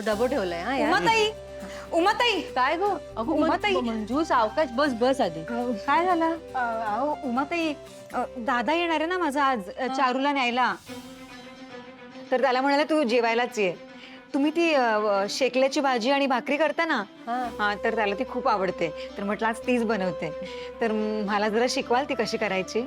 डबो ठेवलाय हा यार. उमाताई, उमाताई, काय गो अगो उमाताई. मंजू सावकाश बस बस आधी. काय झालं? अहो उमाताई, दादा येणार आहे ना माझा आज चारूला न्यायला. तर त्याला म्हणाले तू जेवायलाच ये. तुम्ही ती शेकल्याची भाजी आणि भाकरी करता ना, हा तर त्याला ती खूप आवडते. तर म्हटलं आज तीच बनवते. तर मला जरा शिकवाल ती कशी करायची?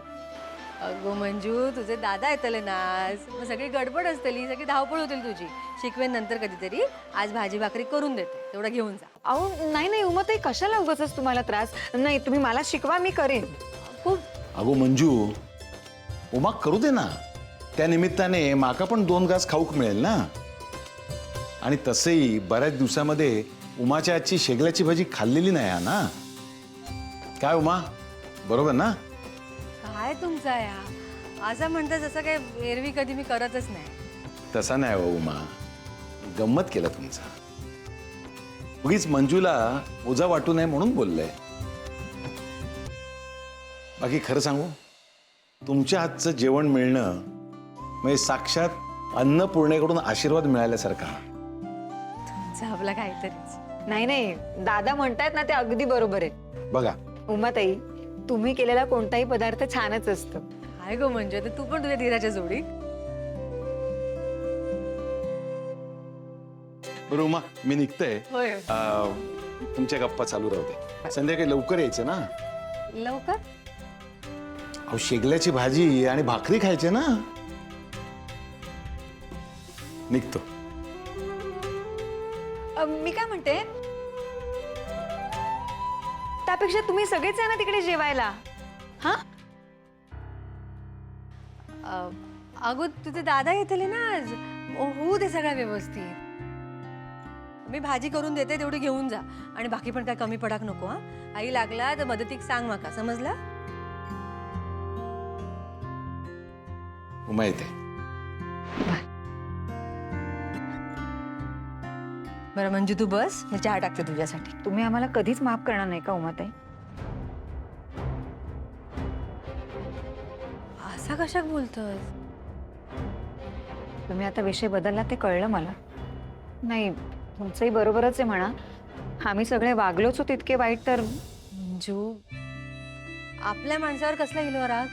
अगो मंजू तुझे दादा येतले ना आज, मग सगळी गडबड असतली, सगळी धावपळ होतील तुझी. शिकवेन नंतर कधीतरी. आज भाजी भाकरी करून देते, तेवढं घेऊन जा. अहो नाही नाही उमाताई, कशाला उगाचच तुम्हाला त्रास. नाही तुम्ही मला शिकवा, मी करेन. खूप अगो मंजू, उमा करू दे ना. त्या निमित्ताने माका पण 2 घास खाऊक मिळेल ना. आणि तसंही बऱ्याच दिवसामध्ये उमाच्या आजची शेगल्याची भाजी खाल्लेली नाही आहे ना. काय उमा, बरोबर ना? काय तुमचा या असं म्हणता जसं काय एरवी कधी मी करतच नाही. तसा नाही हो उमा, गंमत केलं तुमचा. उगीच मंजूला ओझा वाटू नये म्हणून बोललंय. बाकी खरं सांगू, तुमच्या हातचं जेवण मिळणं म्हणजे साक्षात अन्नपूर्णेकडून आशीर्वाद मिळाल्यासारखा. तुमचं आपलं काहीतरीच. नाही नाही, दादा म्हणतायत ना ते अगदी बरोबर आहे. बघा उमाताई, तुम्ही केलेला कोणताही पदार्थ छानच असतो. काय गो म्हणजे आता तू पण तुझ्या धीराच्या जोडी. बरं उमा, मी निघतोय. होय तुमच्या गप्पा चालू राहू दे. संध्याकाळी लवकर यायचं ना. लवकर. अहो शेगल्याची भाजी आणि भाकरी खायचे ना. निघतो. मी काय म्हणते, त्यापेक्षा तुम्ही सगळेच आहे ना तिकडे जेवायला. हा अगो तुझे दादा येतले ना आज, होऊ दे सगळं व्यवस्थित. मी भाजी करून देते, तेवढी घेऊन जा. आणि बाकी पण काय कमी पडाक नको हा. आई लागला तर मदतीक सांग माका, समजला? उमा येते. बरं मंजू तू बस, मी चहा टाकते तुझ्यासाठी. तुम्ही आम्हाला कधीच माफ करणार नाही का उमाताई? असा कशाक बोलतोस? तुम्ही आता विषय बदलला ते कळलं मला. नाही तुमचंही बरोबरच आहे म्हणा. आम्ही सगळे वागलोच होतो इतके वाईट तर. मंजू, आपल्या माणसावर कसला इलो राग?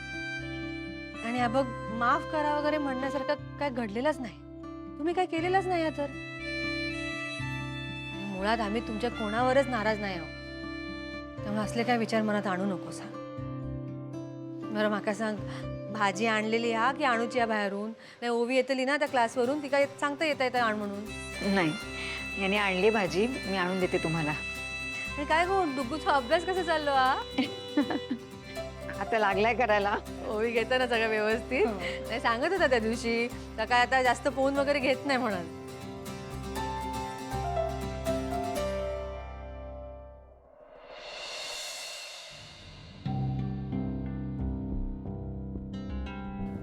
आणि बघ, माफ करा वगैरे म्हणण्यासारखं काय घडलेलंच नाही. तुम्ही काय केलेलंच नाही तर. मुळात आम्ही तुमच्या कोणावरच नाराज नाही आहोत. त्यामुळे असले काय विचार मनात आणू नको. सांग बरं, माका सांग, भाजी आणलेली हा की आणूची या बाहेरून? नाही ओवी येतली ना त्या क्लासवरून, ती काय सांगता येतं आण म्हणून? नाही, याने आणली भाजी, मी आणून देते तुम्हाला. आणि काय गो डुग्गूचा अभ्यास कसा चाललो हा? आता लागलाय करायला. ओवी घेतं ना सगळं व्यवस्थित? नाही सांगत होता त्या दिवशी, तर काय आता जास्त फोन वगैरे घेत नाही म्हणून.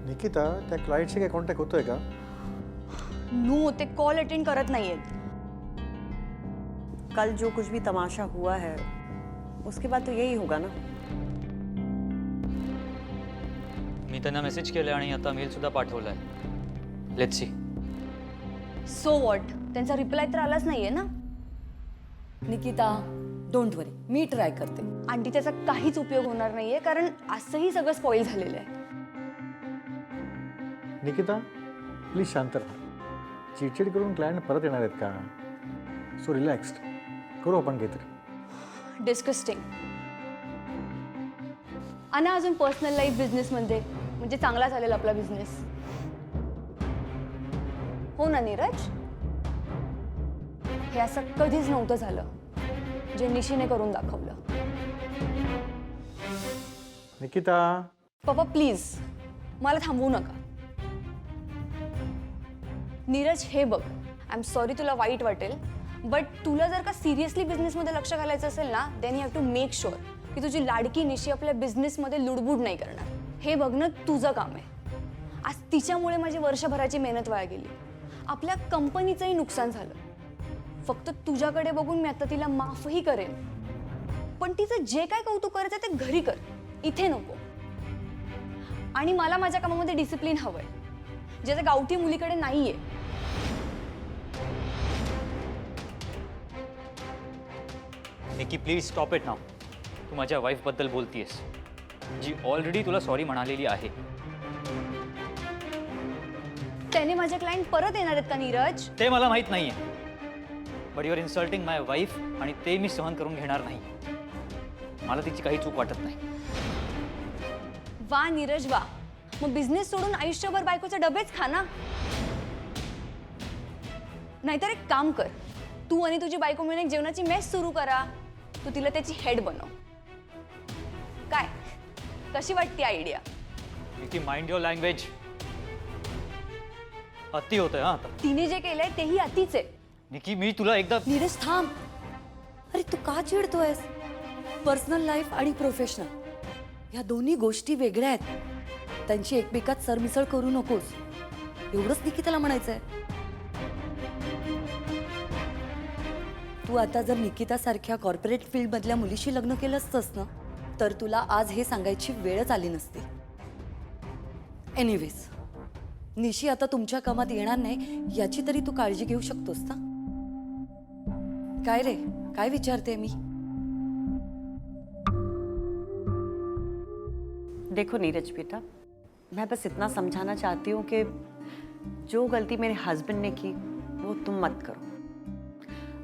निकिता, त्या क्लायंटशी काय कॉन्टॅक्ट होतोय का? नो, ते कॉल अटेंड करत नाहीयेत. कल जो कुछ भी तमाशा हुआ है उसके बाद तो यही होगा ना. मी त्यांना मेसेज केले आणि आता मेल सुद्धा पाठवलाय. Let's see. सो व्हॉट, त्यांचा रिप्लाय तर आलाच नाहीये ना. Nikita don't worry, me try करते. आंटी त्याचा काहीच उपयोग होणार नाहीये, कारण असंही सगळं स्पॉइल झालेलं आहे. निकिता प्लीज शांत राहा. चिडचिड करून क्लायंट परत येणार आहेत का? सो रिलॅक्स्ड करू आपण काहीतरी. डिस्कस्टिंग. आणि अजून पर्सनल लाईफ बिझनेसमध्ये म्हणजे चांगला चालेल आपला बिझनेस, हो ना नीरज? हे असं कधीच नव्हतं झालं जे निशीने करून दाखवलं. निकिता पप्पा प्लीज मला थांबवू नका. नीरज हे बघ, आय एम सॉरी तुला वाईट वाटेल, बट तुला जर का सिरियसली बिझनेसमध्ये लक्ष घालायचं असेल ना, then you have to make sure की तुझी लाडकी निशी आपल्या बिझनेसमध्ये लुडबुड नाही करणार. हे बघणं तुझं काम आहे. आज तिच्यामुळे माझी वर्षभराची मेहनत वाया गेली, आपल्या कंपनीचंही नुकसान झालं. फक्त तुझ्याकडे बघून मी आता तिला माफही करेन, पण तिचं जे काय कौतुक करायचं ते घरी कर, इथे नको. आणि मला माझ्या कामामध्ये डिसिप्लिन हवंय, ज्याचं गावठी मुलीकडे नाहीये. निकी प्लीज स्टॉप इट नाव. तू माझ्या वाईफबद्दल बोलतीयस, जी ऑलरेडी तुला सॉरी म्हणालेली आहे. त्याने माझे क्लायंट परत येणार आहेत का नीरज? ते मला माहीत नाहीये, but your insulting my wife, आणि ते मी सहन करून घेणार नाही. मला तिची काही चूक वाटत नाही. वा नीरज वा, मग बिझनेस सोडून आयुष्यभर बायकोचे डबेच खा ना. नाहीतर एक काम कर, तू आणि तुझी बायको मिळून एक जेवणाची मेस सुरू करा. तू तिला त्याची हेड बनव. काय, कशी वाटते idea? Nikki mind your language. अति होतंय हा आता. तिने जे केलंय तेही अतिच आहे. निकी मी तुला एकदा. नीरज थांब. अरे तू का चिडतोयस? पर्सनल लाईफ आणि प्रोफेशनल ह्या दोन्ही गोष्टी वेगळ्या आहेत. त्यांची एकमेकात सरमिसळ करू नकोस, एवढंच निकिताला म्हणायचंय. तू आता जर निकितासारख्या कॉर्पोरेट फील्ड मधल्या मुलीशी लग्न केलं असतंस ना, तर तुला आज हे सांगायची वेळच आली नसती. एनिवेज, निशी आता तुमच्या कामात येणार नाही याची तरी तू काळजी घेऊ शकतोस ना. काय रे, काय विचारते मी? देखो नीरज बेटा, मैं बस इतना समझाना चाहती हूँ कि जो गलती मेरे हस्बैंड ने की वो तुम मत करो.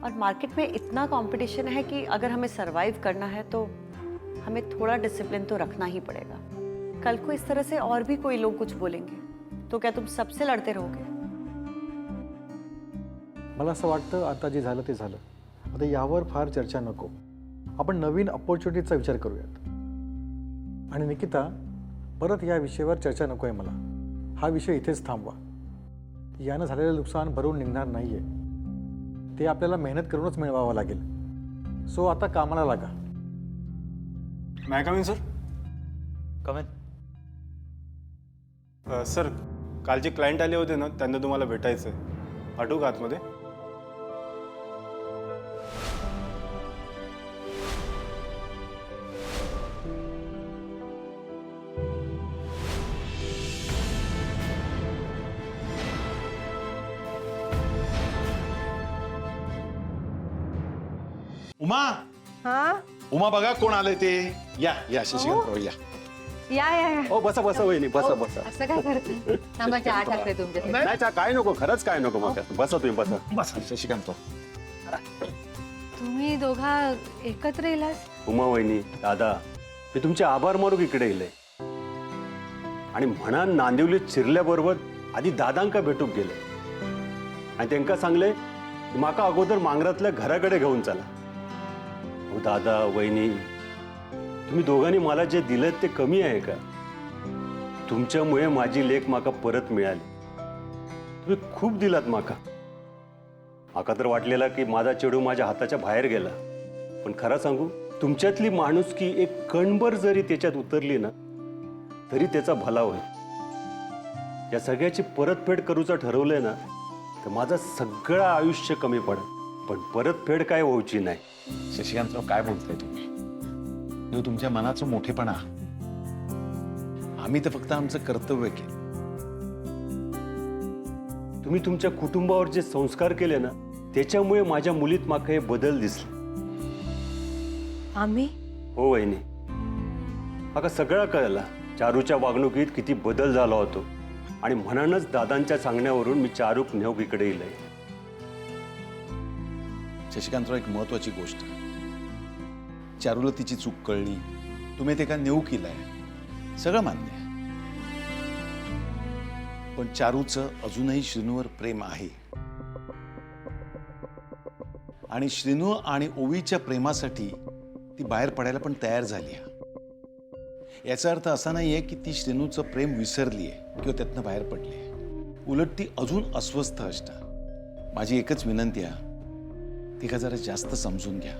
और मार्केट में इतना कंपटीशन है कि अगर हमें सरवाइव करना है तो हमें थोड़ा डिसिप्लिन तो रखना ही पड़ेगा. कल को इस तरह से और भी कोई लोग कुछ बोलेंगे तो क्या तुम सबसे लड़ते रहोगे? मला असं वाटतं आता जे झालं ते झालं. आता यावर फार चर्चा नको. आपण नवीन अपॉर्च्युनिटीचा विचार करूयात. आणि निकिता, परत या विषयावर चर्चा नको आहे मला. हा विषय इथेच थांबवा. यानं झालेलं नुकसान भरून निघणार नाहीये. ते आपल्याला मेहनत करूनच मिळवावं लागेल. सो आता कामाला लागा. मैं कम इन सर. कमेन. सर, काल जे क्लायंट आले होते ना, त्यांना तुम्हाला भेटायचं आहे. पाठवू का आतमध्ये? उमा, हा उमा बघा कोण आले ते. या या शशिकांतराव या. या या या. हो बसा बसा वहिनी, बसा बसा. असं काय करते? थांबा, चहा टाकते तुमच्यासाठी. नाही चहा काय नको, खरंच काय नको. मग बसा तुम्ही, बसा. बसा शशिकांतराव. तुम्ही दोघा एकत्र येलास? उमा वहिनी, दादा, मी तुमचे आभार मानूक इकडे येले. आणि म्हणा नांदिवलीत शिरल्याबरोबर आधी दादांका भेटूक गेले आणि त्यांना सांगले माका अगोदर मांगरातल्या घराकडे घेऊन चला. हो दादा वहिनी, तुम्ही दोघांनी मला जे दिलं ते कमी आहे का? तुमच्यामुळे माझी लेक माका परत मिळाली. तुम्ही खूप दिलात माका. माका तर वाटलेला की माझा चेडू माझ्या हाताच्या बाहेर गेला. पण खरं सांगू, तुमच्यातली माणुसकी एक कणभर जरी त्याच्यात उतरली ना, तरी त्याचा भला होईल. या सगळ्याची परतफेड करूचा ठरवलंय ना, तर माझं सगळं आयुष्य कमी पडेल. पण परतफेड काय व्हायची नाही. शशिकांतराव काय बोलताय तुम्ही? हे तुमच्या मनाचं मोठेपणा. आम्ही तर फक्त आमचं कर्तव्य केलं. तुम्ही तुमच्या कुटुंबावर जे संस्कार केले ना, त्याच्यामुळे माझ्या मुलीत माका हे बदल दिसले. आम्ही? हो वहिनी, माका सगळा कळला. चारूच्या वागणुकीत किती बदल झाला होतो. आणि म्हणूनच दादांच्या सांगण्यावरून मी चारूक नेऊक इकडे येईल. शशिकांतराव, एक महत्वाची गोष्ट. चारूला तिची चूक कळली, तुम्ही ते का नेऊ केलाय, सगळं मान्य आहे. पण चारूचं अजूनही श्रीनूवर प्रेम आहे. आणि श्रीनू आणि ओवीच्या प्रेमासाठी ती बाहेर पडायला पण तयार झाली आहे. याचा अर्थ असा नाहीये की ती श्रीनूचं प्रेम विसरली आहे किंवा त्यातनं बाहेर पडली आहे. उलट ती अजून अस्वस्थ असणार. माझी एकच विनंती आहे, तिका जरा जास्त समजून घ्या.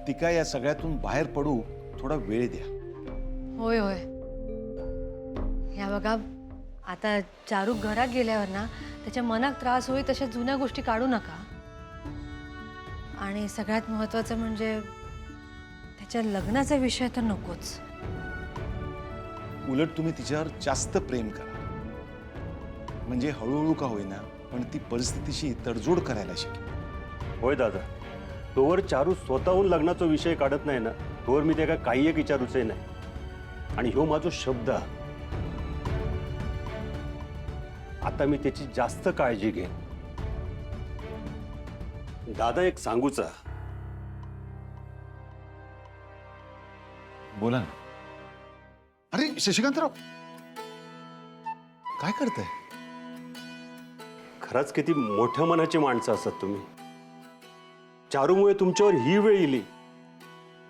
तिका या सगळ्यातून बाहेर पडू थोडा वेळ द्या. होय होय. या बघा, आता चारू घरात गेल्यावर ना त्याच्या मनात त्रास होईल तशा जुन्या गोष्टी काढू नका. आणि सगळ्यात महत्वाचं म्हणजे त्याच्या लग्नाचा विषय तर नकोच. उलट तुम्ही तिच्यावर जास्त प्रेम करा. म्हणजे हळूहळू का होईना, पण ती परिस्थितीशी तडजोड करायला शिकेल. होय दादा, तोवर चारू स्वतःहून लग्नाचा विषय काढत नाही ना, तोवर मी त्याला काही एक विचारूचे नाही. आणि ह्यो माझो शब्द हा. आता मी त्याची जास्त काळजी घे. दादा एक सांगूचा. बोला ना. अरे शशिकांतराव, काय करताय? खरंच किती मोठ्या मनाची माणसं असतात तुम्ही. चारूमुळे तुमच्यावर ही वेळ येली,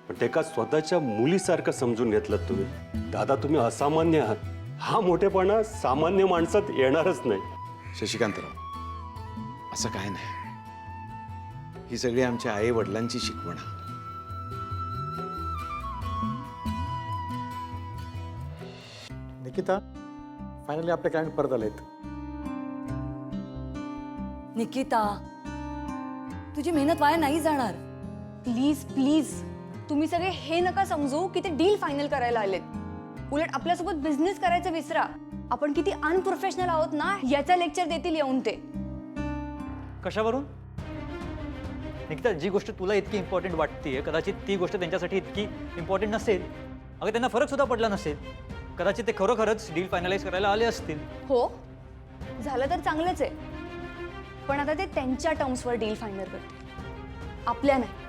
पण ते का स्वतःच्या मुलीसारखं समजून घेतलं तुम्ही. दादा तुम्ही असामान्य आहात. हा मोठेपणा सामान्य माणसात येणारच नाही. शशिकांतराव, असं काय नाही. ही सगळी आमच्या आई वडिलांची शिकवण आहे. निकिता, फायनली आपले क्लायंट परत आलेत. निकिता, तुझी मेहनत वाया नाही जाणार. प्लीज प्लीज, तुम्ही सगळे हे नका समजू की ते डील फायनल करायला आलेत. उलट आपल्यासोबत बिझनेस करायचं विसरा. आपण किती अनप्रोफेशनल आहोत ना, याचं लेक्चर देतील येऊन ते. कशावरून? निकिता, जी गोष्ट तुला इतकी इम्पॉर्टंट वाटतेय, कदाचित ती गोष्ट त्यांच्यासाठी इतकी इम्पॉर्टंट नसेल. अगं त्यांना फरक सुद्धा पडला नसेल. कदाचित ते खरोखरच डील फायनलाइज करायला आले असतील. हो, झालं तर चांगलंच आहे. पण आता ते त्यांच्या टर्म्सवर डील फायनल करतील, आपल्या नाही.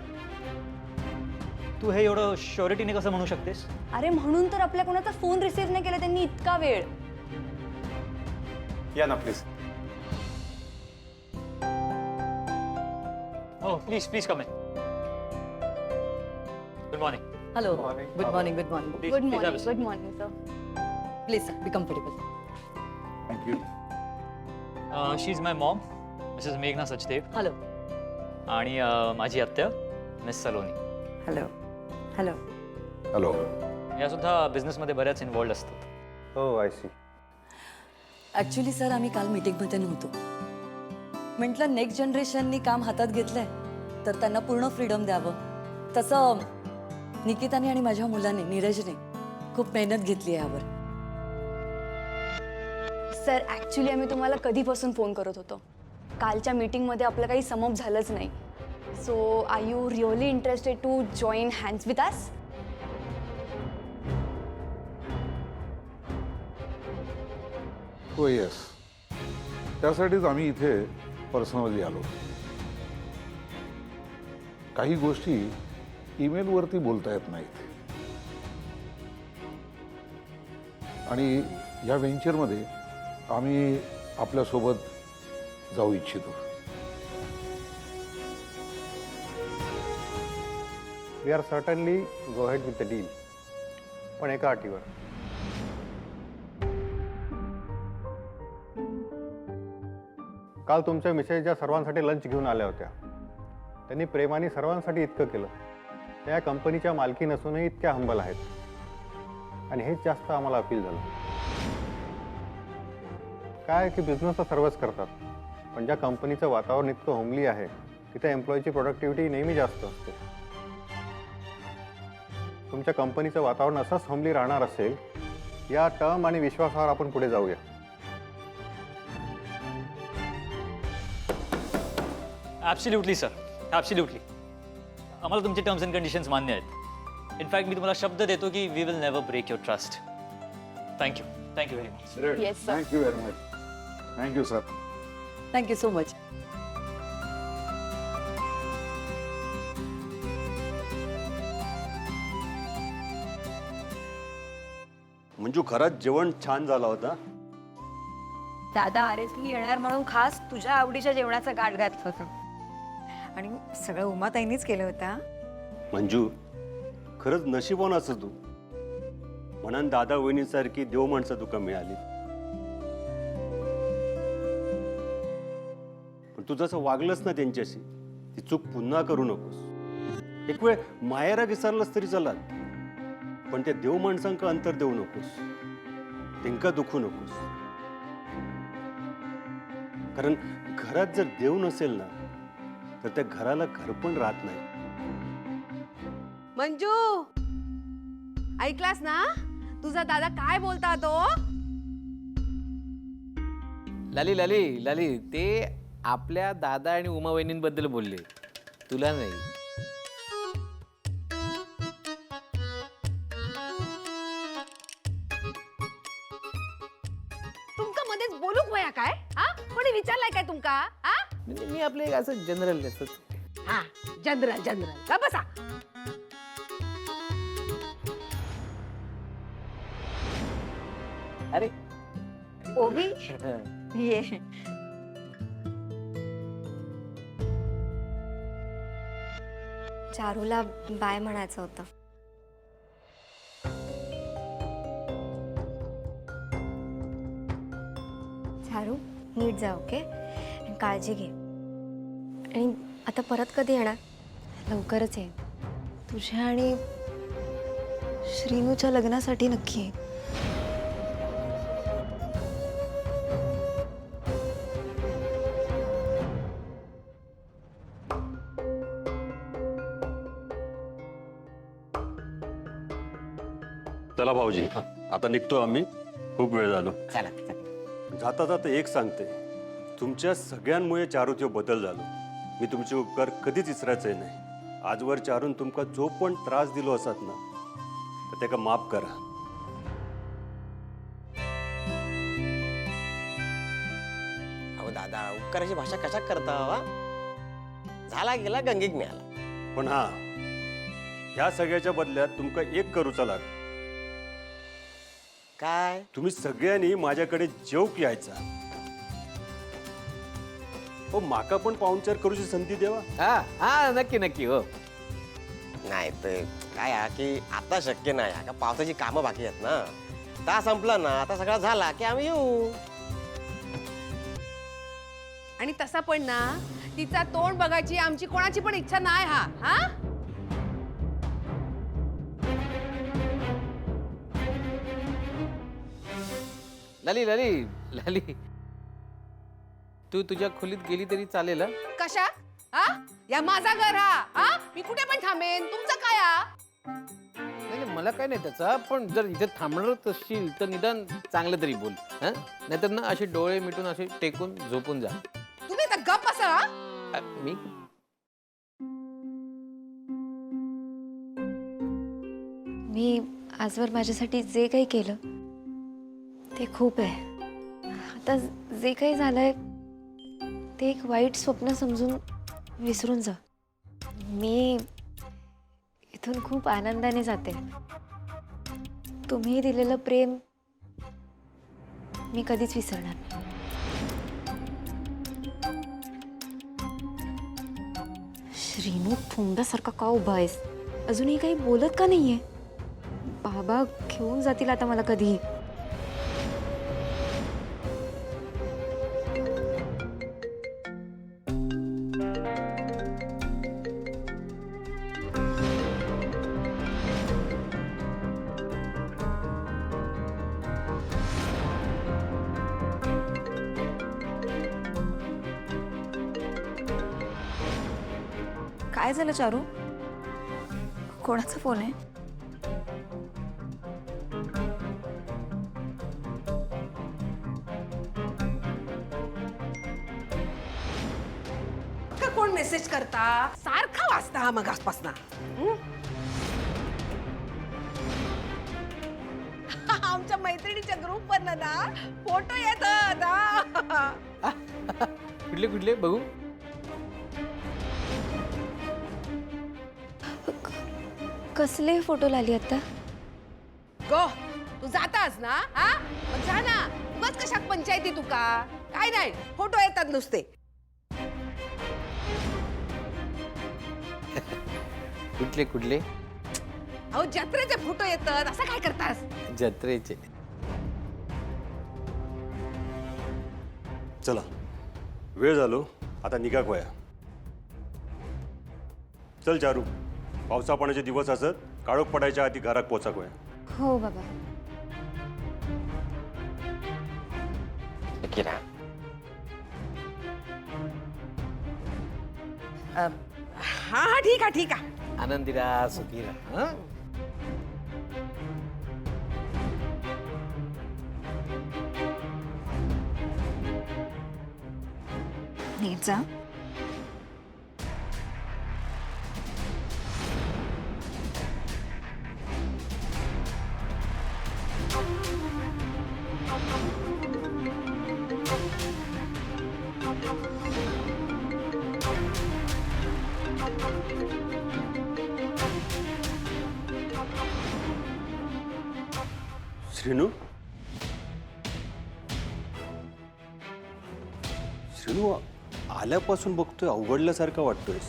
तू हे एवढं श्युरिटीने कसं म्हणू शकतेस? अरे म्हणून तर आपल्या कोणाचा फोन रिसीव्ह नाही केला त्यांनी इतका वेळ. या ना प्लीज. हो please please come in. Good morning. Hello, good morning. Good morning. Good morning. Good morning sir. Please be comfortable. Thank you. She is my Maugham, Mrs मेघना सचदेव. हॅलो. आणि माझी आत्या miss Saloni. Hello. Hello. Hello. या सुद्धा बिझनेसमध्ये बऱ्याच involved असतात. हो, आय सी. ॲक्च्युली सर, आम्ही काल मीटिंगमध्ये नव्हतो. म्हटलं नेक्स्ट जनरेशननी काम हातात घेतलंय तर त्यांना पूर्ण फ्रीडम द्यावं. तसं निकिताने आणि माझ्या मुलाने, नीरजने खूप मेहनत घेतली आहे यावर. सर, ॲक्च्युली आम्ही तुम्हाला कधीपासून फोन करत होतो. कालच्या मीटिंगमध्ये आपलं काही समअप झालंच नाही. So are you really interested to join hands with us? हो, येस. त्यासाठीच आम्ही इथे पर्सनली आलो. काही गोष्टी ईमेलवरती बोलता येत नाहीत, आणि या व्हेंचरमध्ये आम्ही आपल्यासोबत जाऊ इच्छितो. We are certainly go head with the deal, पण एका अटीवर. काल तुमच्या मिसेस ज्या सर्वांसाठी लंच घेऊन आल्या होत्या, त्यांनी प्रेमाने सर्वांसाठी इतकं केलं. त्या कंपनीच्या मालकी नसूनही इतक्या हंबल आहेत, आणि हेच जास्त आम्हाला अपील झालं. काय की बिझनेस तर सर्वच करतात, पण ज्या कंपनीचं वातावरण इतकं होमली आहे तिथे एम्प्लॉईची प्रोडक्टिव्हिटी नेहमी जास्त असते. तुमच्या कंपनीचं वातावरण असंच होमली राहणार असेल, या टर्म आणि विश्वासावर आपण पुढे जाऊया. Absolutely sir, absolutely. आम्हाला तुमचे टर्म्स अँड कंडिशन्स मान्य आहेत. इनफॅक्ट मी तुम्हाला शब्द देतो की we will never break your trust. Thank you. Thank you very much. Yes sir. Thank you very much. Thank you sir. Thank you so much. Manju, खरंच जेवण छान झाला होता. दादा आरेसली येणार म्हणून खास तुझ्या आवडीच्या जेवणाचा गाठ घातलं होतं, आणि सगळं उमाताईनीच केलं होतं. मंजू, खरंच नशिबवान असं तू. म्हणून दादा वहिनीसारखी देव माणसं तुका मिळाली. पण तू जसं वागलंस ना त्यांच्याशी, ती चूक पुन्हा करू नकोस. एक वेळ मायरा विसरलास तरी चला, पण त्या देव माणसांक अंतर देऊ नकोस, त्यांका दुखू नकोस. कारण घरात जर देव नसेल ना, तर त्या घराला घर पण राहत नाही. मंजू, ऐकलास ना तुझा दादा काय बोलता तो? लाली लाली लाली, ते आपल्या दादा आणि उमा वहिनींबद्दल बोलले, तुला नाही. विचारलाय काय तुमका हा मी आपले एक असं जनरल हा जनरल जनरल का बसा. अरे ओवी ये. चारूला बाय म्हणायचं होतं. चारू नीट जा ओके, काळजी घे. आणि आता परत कधी येणार? लवकरच ये. तुझ्या आणि श्रीनूच्या लग्नासाठी नक्की ये. चला भाऊजी आता निघतो आम्ही, खूप वेळ झालो. चला जाता जाता एक सांगते, तुमच्या सगळ्यांमुळे चारूत ह्यो बदल झालो. मी तुमचे उपकार कधीच विसरायचे नाही. आजवर चारून तुमका जो पण त्रास दिलो असत ना, तर त्याका माफ करा. अहो दादा, उपकाराची भाषा कशा करता वा? झाला गेला गंगेक मिळाला. पण हा, ह्या सगळ्याच्या बदल्यात तुमका एक करूचा लाग. काय? तुम्ही सगळ्यांनी माझ्याकडे जेवक यायचा. हो, माका पण पाहुणचार करूची संधी देवा. हा हा नक्की नक्की हो. नाही तर काय हा की आता शक्य नाही हा, का पावसाची कामं बाकी आहेत ना. ता संपला ना, आता सगळा झाला की आम्ही येऊ. आणि तसा पण ना तिचा तोंड बघायची आमची कोणाची पण इच्छा नाही हा हा. लली लली लली, तू तुझ्या खोलीत गेली तरी चालेल. कशा हा या माझा घर हा मी कुठे पण थांबेन, तुमचं काय हा? नाही मला काय नाही त्याचा, पण जर इथे थांबणारच असशील तर निदान चांगलं तरी बोल. हा नाहीतर ना असे डोळे मिटून असे टेकून झोपून जा. तुम्ही तर गप्प असा. मी मी आजवर माझ्यासाठी जे काही केलं ते खूप आहे. आता जे काही झालंय ते एक वाईट स्वप्न समजून विसरून जा. मी इथून खूप आनंदाने जाते. तुम्ही दिलेलं प्रेम मी कधीच विसरणार नाही. श्रीनू थोंब्यासारखा का उभा आहेस? अजूनही काही बोलत का नाहीये? बाबा घेऊन जातील आता मला कधी. काय झालं चारू? कोणाचा फोन आहे? का कोण मेसेज करता? सारखा वाचता हा मग आसपासना. आमच्या मैत्रिणीच्या ग्रुप वर ना फोटो येतात. कुठले कुठले बघू. कसले फोटो लाली आता? गो तू जातास ना हा मग जा ना. उगाच कशात पंचायती तुका? काय नाही, फोटो येतात नुसते. कुठले कुठले? अहो जत्रेचे फोटो येतात, असं काय करतास? जत्रेचे. चला वेळ झालो, आता निघा गोया. चल चारू, पावसा पाण्याचे दिवस असत, काळोख पडायच्या आधी घरात पोचा गोया. हो बाबा. किरा हा हा ठीक आहे ठीक आहे. आनंदी राहा, सुखी राहा. हं? नीट जा. श्रीनू श्रीनू आल्यापासून बघतोय अवघडल्यासारखं वाटतोयस.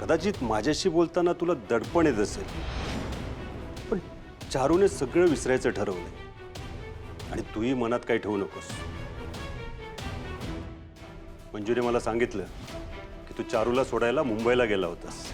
कदाचित माझ्याशी बोलताना तुला दडपण येत असेल, पण चारूने सगळं विसरायचं ठरवलंय आणि तूही मनात काही ठेवू नकोस. मंजुने मला सांगितलं की तू चारूला सोडायला मुंबईला गेला होतास.